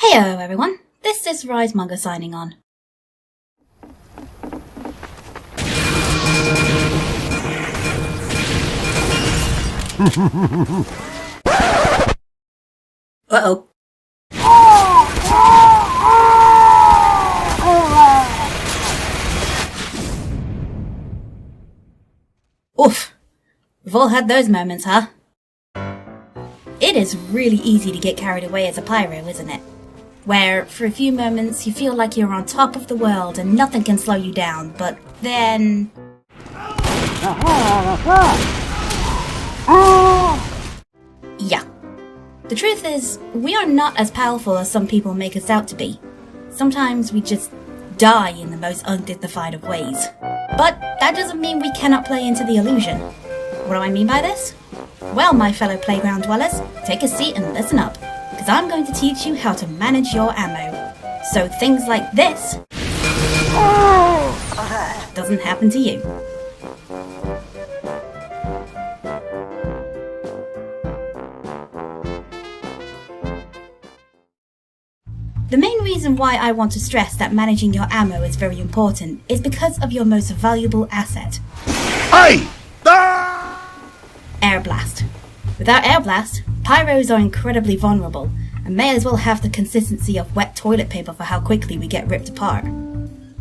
Heyo everyone, this is Risemonger signing on. Uh-oh. Oof. We've all had those moments, huh? It is really easy to get carried away as a pyro, isn't it? Where, for a few moments, you feel like you're on top of the world and nothing can slow you down, but then... Yeah. The truth is, we are not as powerful as some people make us out to be. Sometimes we just die in the most undignified of ways. But that doesn't mean we cannot play into the illusion. What do I mean by this? Well, my fellow playground dwellers, take a seat and listen up, because I'm going to teach you how to manage your ammo. So things like this doesn't happen to you. The main reason why I want to stress that managing your ammo is very important is because of your most valuable asset. Hey! Air blast. Without air blast, pyros are incredibly vulnerable and may as well have the consistency of wet toilet paper for how quickly we get ripped apart.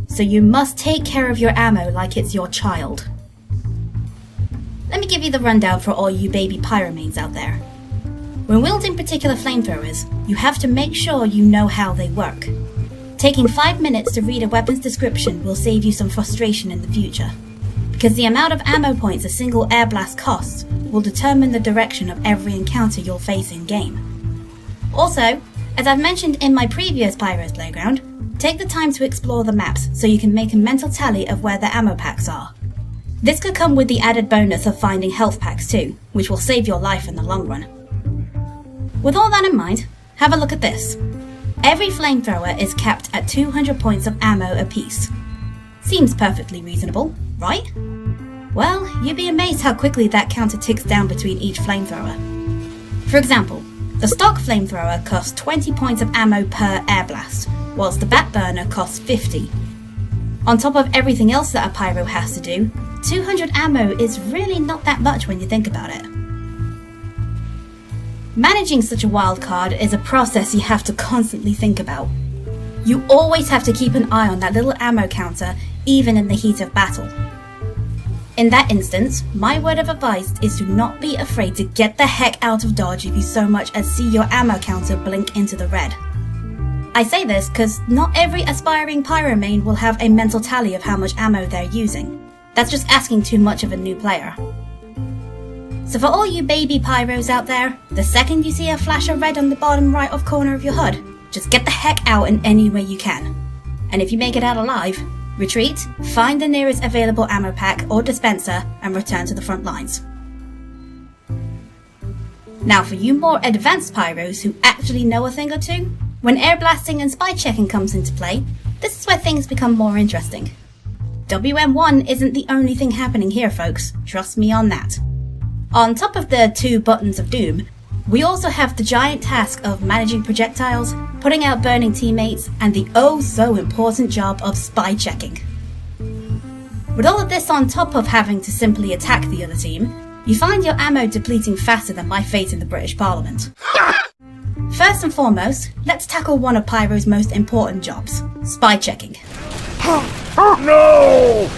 So you must take care of your ammo like it's your child. Let me give you the rundown for all you baby pyromanes out there. When wielding particular flamethrowers, you have to make sure you know how they work. Taking 5 minutes to read a weapon's description will save you some frustration in the future, because the amount of ammo points a single air blast costs will determine the direction of every encounter you'll face in-game. Also, as I've mentioned in my previous Pyro's Playground, take the time to explore the maps so you can make a mental tally of where the ammo packs are. This could come with the added bonus of finding health packs too, which will save your life in the long run. With all that in mind, have a look at this. Every flamethrower is capped at 200 points of ammo apiece. Seems perfectly reasonable, right? Well, you'd be amazed how quickly that counter ticks down between each flamethrower. For example, the stock flamethrower costs 20 points of ammo per air blast, whilst the bat burner costs 50. On top of everything else that a pyro has to do, 200 ammo is really not that much when you think about it. Managing such a wild card is a process you have to constantly think about. You always have to keep an eye on that little ammo counter, even in the heat of battle. In that instance, my word of advice is to not be afraid to get the heck out of dodge if you so much as see your ammo counter blink into the red. I say this because not every aspiring pyromane will have a mental tally of how much ammo they're using. That's just asking too much of a new player. So for all you baby pyros out there, the second you see a flash of red on the bottom right of corner of your HUD, just get the heck out in any way you can. And if you make it out alive, retreat, find the nearest available ammo pack or dispenser, and return to the front lines. Now for you more advanced pyros who actually know a thing or two, when air blasting and spy checking comes into play, this is where things become more interesting. WM1 isn't the only thing happening here, folks, trust me on that. On top of the 2 buttons of doom, we also have the giant task of managing projectiles, putting out burning teammates, and the oh so important job of spy checking. With all of this on top of having to simply attack the other team, you find your ammo depleting faster than my fate in the British Parliament. First and foremost, let's tackle one of Pyro's most important jobs, spy checking. No!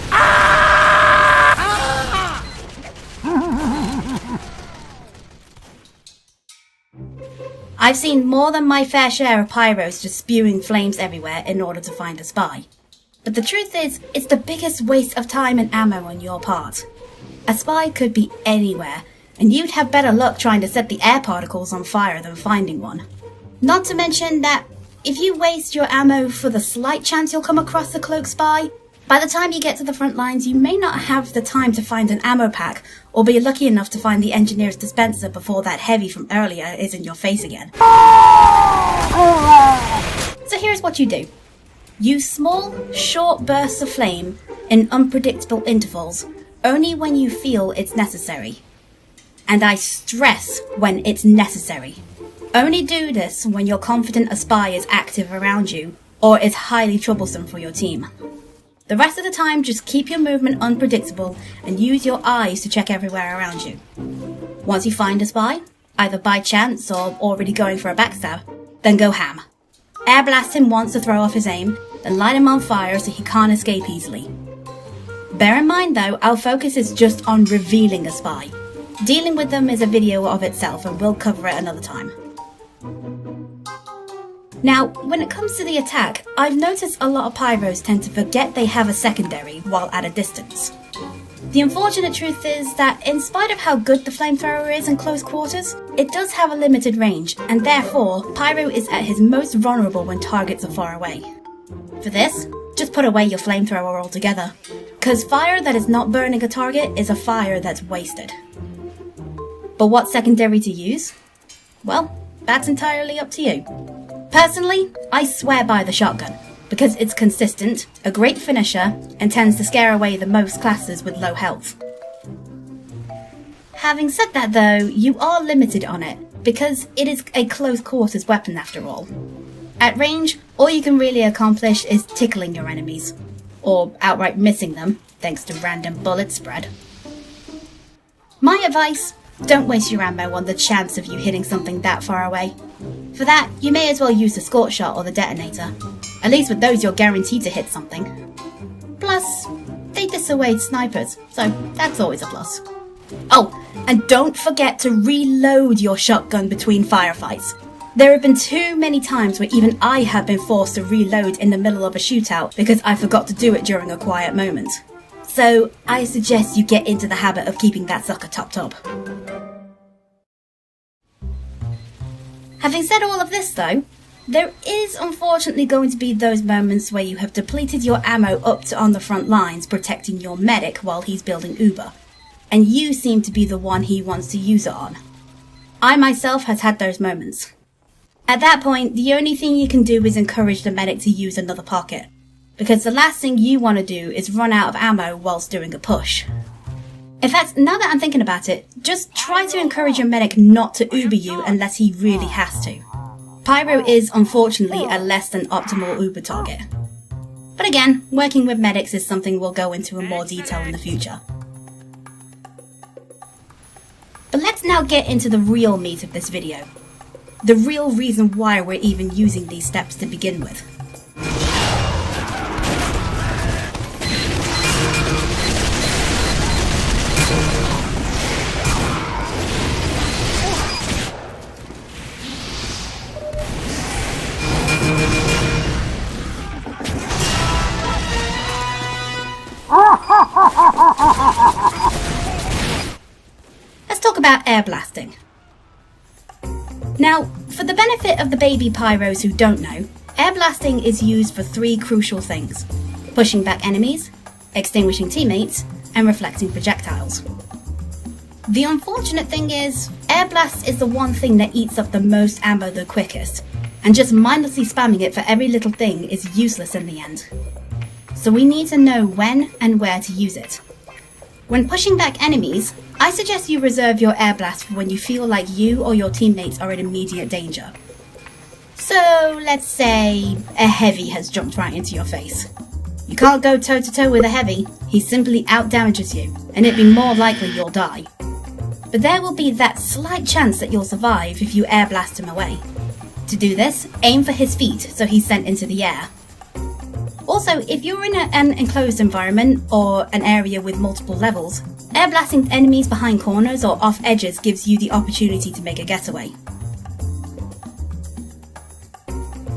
I've seen more than my fair share of pyros just spewing flames everywhere in order to find a spy. But the truth is, it's the biggest waste of time and ammo on your part. A spy could be anywhere, and you'd have better luck trying to set the air particles on fire than finding one. Not to mention that if you waste your ammo for the slight chance you'll come across a cloaked spy, by the time you get to the front lines you may not have the time to find an ammo pack or be lucky enough to find the engineer's dispenser before that heavy from earlier is in your face again. So here's what you do. Use small, short bursts of flame in unpredictable intervals only when you feel it's necessary. And I stress when it's necessary. Only do this when you're confident a spy is active around you or is highly troublesome for your team. The rest of the time, just keep your movement unpredictable and use your eyes to check everywhere around you. Once you find a spy, either by chance or already going for a backstab, then go ham. Air blast him once to throw off his aim, then light him on fire so he can't escape easily. Bear in mind though, our focus is just on revealing a spy. Dealing with them is a video of itself and we'll cover it another time. Now, when it comes to the attack, I've noticed a lot of pyros tend to forget they have a secondary while at a distance. The unfortunate truth is that in spite of how good the flamethrower is in close quarters, it does have a limited range, and therefore, Pyro is at his most vulnerable when targets are far away. For this, just put away your flamethrower altogether, cause fire that is not burning a target is a fire that's wasted. But what secondary to use? Well, that's entirely up to you. Personally, I swear by the shotgun, because it's consistent, a great finisher, and tends to scare away the most classes with low health. Having said that though, you are limited on it, because it is a close quarters weapon after all. At range, all you can really accomplish is tickling your enemies, or outright missing them, thanks to random bullet spread. My advice, don't waste your ammo on the chance of you hitting something that far away. For that, you may as well use the scorch shot or the detonator. At least with those you're guaranteed to hit something. Plus, they dissuade snipers, so that's always a plus. Oh, and don't forget to reload your shotgun between firefights. There have been too many times where even I have been forced to reload in the middle of a shootout because I forgot to do it during a quiet moment. So I suggest you get into the habit of keeping that sucker topped up. Having said all of this though, there is unfortunately going to be those moments where you have depleted your ammo up to on the front lines protecting your medic while he's building Uber, and you seem to be the one he wants to use it on. I myself has had those moments. At that point, the only thing you can do is encourage the medic to use another pocket, because the last thing you want to do is run out of ammo whilst doing a push. In fact, now that I'm thinking about it, just try to encourage your medic not to Uber you unless he really has to. Pyro is unfortunately a less than optimal Uber target. But again, working with medics is something we'll go into in more detail in the future. But let's now get into the real meat of this video. The real reason why we're even using these steps to begin with. Let's talk about air blasting. Now, for the benefit of the baby pyros who don't know, air blasting is used for three crucial things: pushing back enemies, extinguishing teammates, and reflecting projectiles. The unfortunate thing is, air blast is the one thing that eats up the most ammo the quickest, and just mindlessly spamming it for every little thing is useless in the end. So we need to know when and where to use it. When pushing back enemies, I suggest you reserve your air blast for when you feel like you or your teammates are in immediate danger. So let's say a heavy has jumped right into your face. You can't go toe to toe with a heavy, he simply out-damages you, and it'd be more likely you'll die. But there will be that slight chance that you'll survive if you air blast him away. To do this, aim for his feet so he's sent into the air. Also, if you're in an enclosed environment or an area with multiple levels, air blasting enemies behind corners or off edges gives you the opportunity to make a getaway.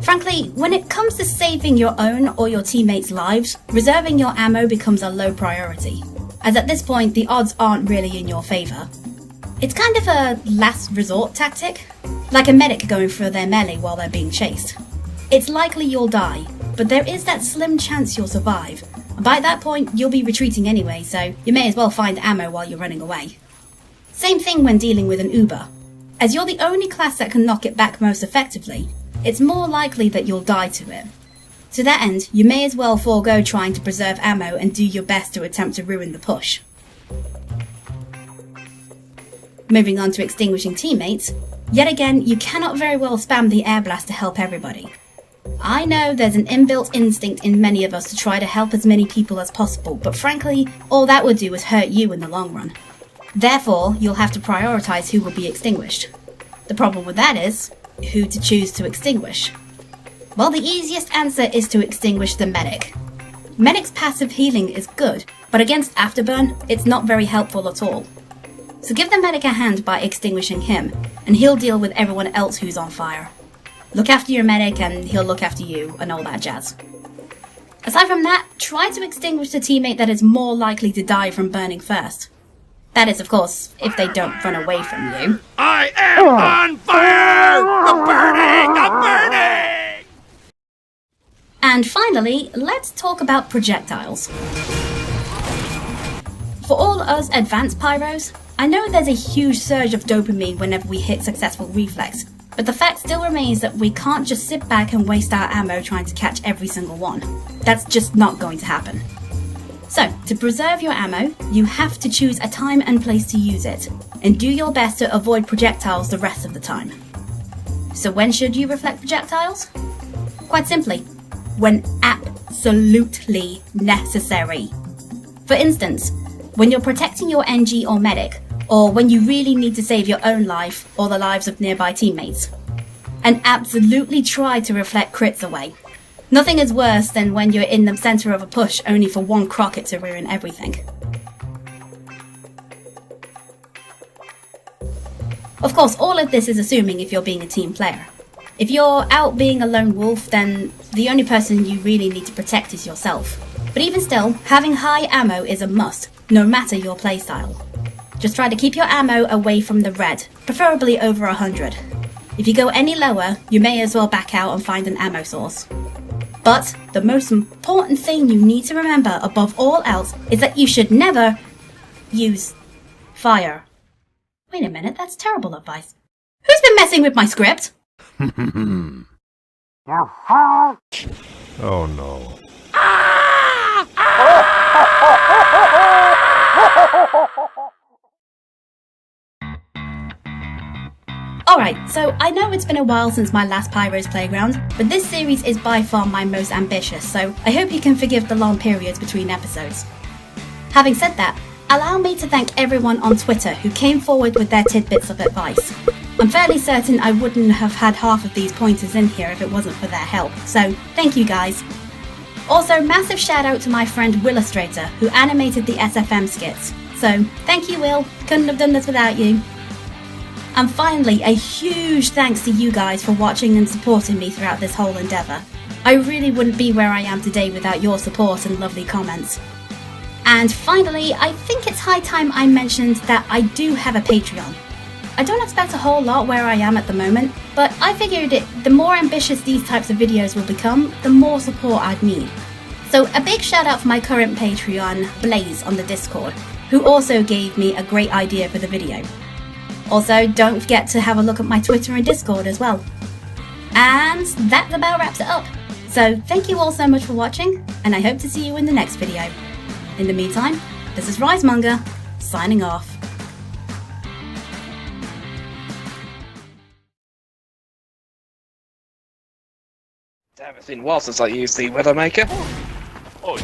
Frankly, when it comes to saving your own or your teammates' lives, reserving your ammo becomes a low priority, as at this point the odds aren't really in your favour. It's kind of a last resort tactic, like a medic going for their melee while they're being chased. It's likely you'll die, but there is that slim chance you'll survive, and by that point you'll be retreating anyway, so you may as well find ammo while you're running away. Same thing when dealing with an Uber. As you're the only class that can knock it back most effectively, it's more likely that you'll die to it. To that end, you may as well forego trying to preserve ammo and do your best to attempt to ruin the push. Moving on to extinguishing teammates, Yet again, you cannot very well spam the air blast to help everybody. I know there's an inbuilt instinct in many of us to try to help as many people as possible, but frankly, all that would do is hurt you in the long run. Therefore, you'll have to prioritise who will be extinguished. The problem with that is, who to choose to extinguish. Well, the easiest answer is to extinguish the medic. Medic's passive healing is good, but against Afterburn, it's not very helpful at all. So give the medic a hand by extinguishing him, and he'll deal with everyone else who's on fire. Look after your medic and he'll look after you and all that jazz. Aside from that, try to extinguish the teammate that is more likely to die from burning first. That is, of course, if they don't run away from you. I am on fire! I'm burning! I'm burning! And finally, let's talk about projectiles. For all us advanced pyros, I know there's a huge surge of dopamine whenever we hit successful reflex, but the fact still remains that we can't just sit back and waste our ammo trying to catch every single one. That's just not going to happen. So, to preserve your ammo, you have to choose a time and place to use it, and do your best to avoid projectiles the rest of the time. So when should you reflect projectiles? Quite simply, when absolutely necessary. For instance, when you're protecting your NG or medic, or when you really need to save your own life or the lives of nearby teammates. And absolutely try to reflect crits away. Nothing is worse than when you're in the centre of a push only for one Crockett to ruin everything. Of course, all of this is assuming if you're being a team player. If you're out being a lone wolf, then the only person you really need to protect is yourself. But even still, having high ammo is a must, no matter your playstyle. Just try to keep your ammo away from the red, preferably over 100. If you go any lower, you may as well back out and find an ammo source. But the most important thing you need to remember above all else is that you should never use fire. Wait a minute, that's terrible advice. Who's been messing with my script? Oh no. Alright, so I know it's been a while since my last Pyro's Playground, but this series is by far my most ambitious, so I hope you can forgive the long periods between episodes. Having said that, allow me to thank everyone on Twitter who came forward with their tidbits of advice. I'm fairly certain I wouldn't have had half of these pointers in here if it wasn't for their help, so thank you guys. Also, massive shout out to my friend Willustrator who animated the SFM skits, so thank you Will, couldn't have done this without you. And finally, a huge thanks to you guys for watching and supporting me throughout this whole endeavour. I really wouldn't be where I am today without your support and lovely comments. And finally, I think it's high time I mentioned that I do have a Patreon. I don't expect a whole lot where I am at the moment, but I figured the more ambitious these types of videos will become, the more support I'd need. So a big shout out for my current Patreon, Blaze, on the Discord, who also gave me a great idea for the video. Also, don't forget to have a look at my Twitter and Discord as well. And that about wraps it up. So thank you all so much for watching, and I hope to see you in the next video. In the meantime, this is Risemonger, signing off. Damn, it's been a while since I used the Weathermaker. Oh,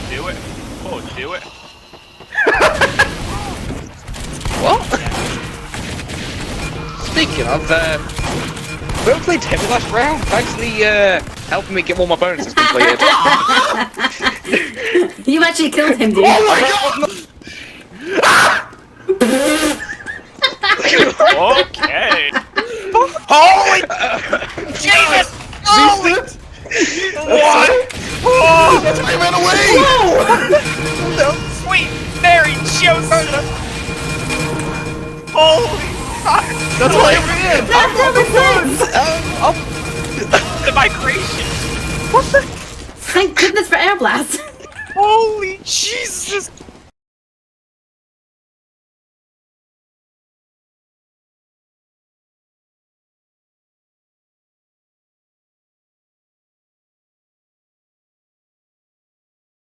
do it. Oh, do it. What? Speaking of, we played heavy last round. Thanks for the, helping me get all my bonuses completed. You actually killed him, dude. Oh my god! Okay. Holy Jesus! What? Oh! I ran away! No, sweet Mary Joseph! Holy fuck! That's why I ran! That never sense! The migration! Thank goodness for air blast! Holy Jesus